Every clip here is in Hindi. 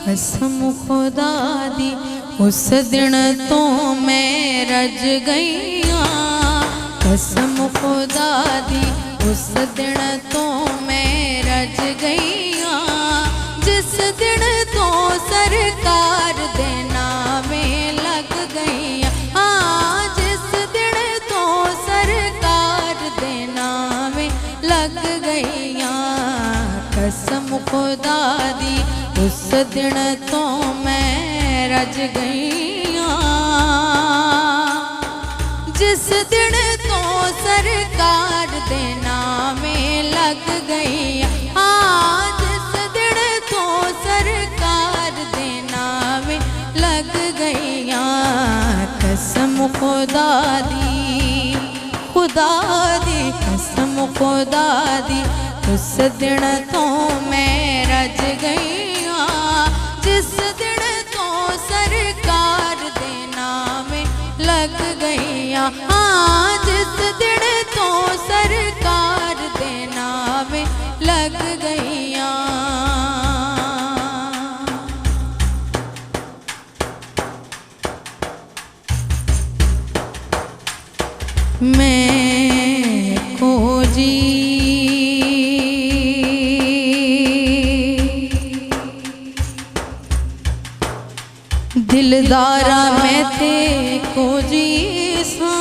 कसम खुदा दी उस दिन तो मैं रज गईया। कसम खुदा दी उस दिन तो मैं रज गईया। जिस दिन तो सरकार दे नामे लग गईया। हाँ, जिस दिन तो सरकार दे नामे लग गईया। कसम खुदा दी उस दिन तो मैं रज गईया। जिस दिन तो सरकार दे नामे लग गईया। हाँ, जिस दिन तो सरकार दे नामे लग गईया। कसम खुदा दी कसम खुदा दी उस दिन तो मैं रज गईया। जिस दिन तो सरकार दे नामे लग गईया। हाँ, जिस दिन तो सरकार दे नामे लग गईया। मैं को जी दिलदारा में थे को जी सा।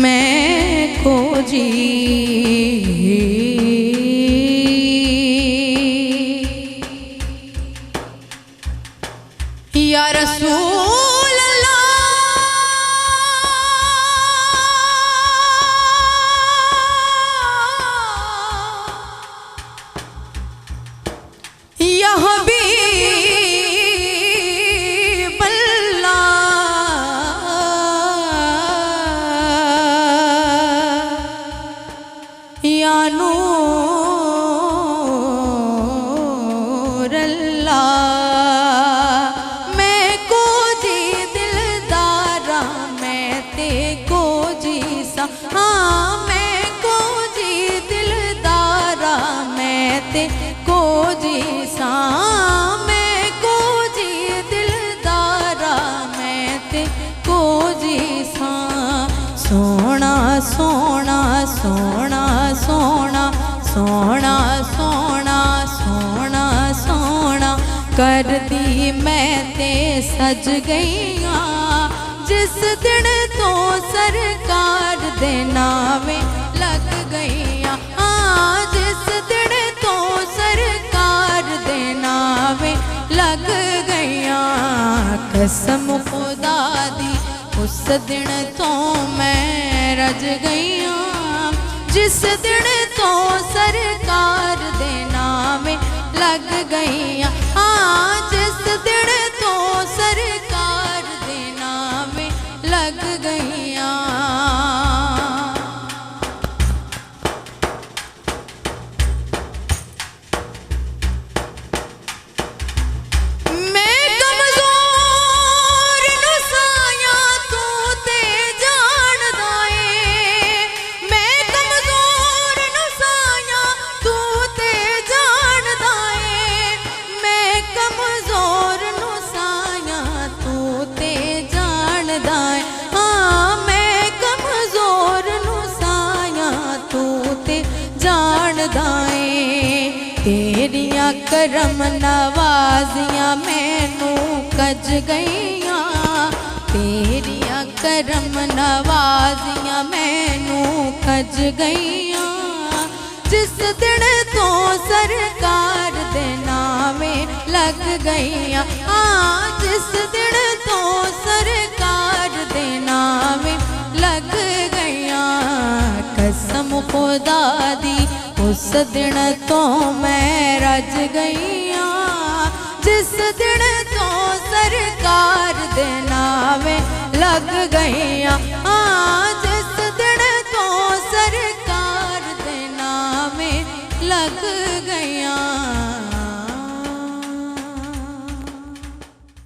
मैं को जी या रसूल अल्लाह या हबीब अल्लाह या नूर अल्लाह। हाँ, मैं को जी दिलदारा मैं ते को जी सा। मैं को जी दिलदारा मैं ते को जी सा। सोना सोना सोना सोना सोना सोना सोना सोना कर दी मैं ते सज गईया। जिस दिन तो सरकार दे नामे लग गईया। हाँ, जिस दिन तो सरकार दे नामे लग गईया। कसम खुदा दी उस दिन तो मैं रज गईया। जिस दिन तो सरकार दे नामे लग गईया। हाँ, जिस दिन तो सरकार दे नामे लग गईया। मैं कमजोर नसाया तू ते जानदा ए। मैं कमजोर नसाया तू ते जानदा ए। मैं कमजोर नसाया तू ते जानदा ए। हाँ, मैं कमजोर नसाया तू ते जानदा ए। तेरियां करम नवाजियां मैनू कज गईया। तेरियां करम नवाजियां मैनू कज गईया। जिस दिन तो सरकार दे नामे लग गईया। हाँ, जिस दिन तो सरकार दे नामे लग गईया। कसम खुदा दी उस दिन तो मैं रज गईया। जिस दिन तो सरकार दे नामे लग गईया।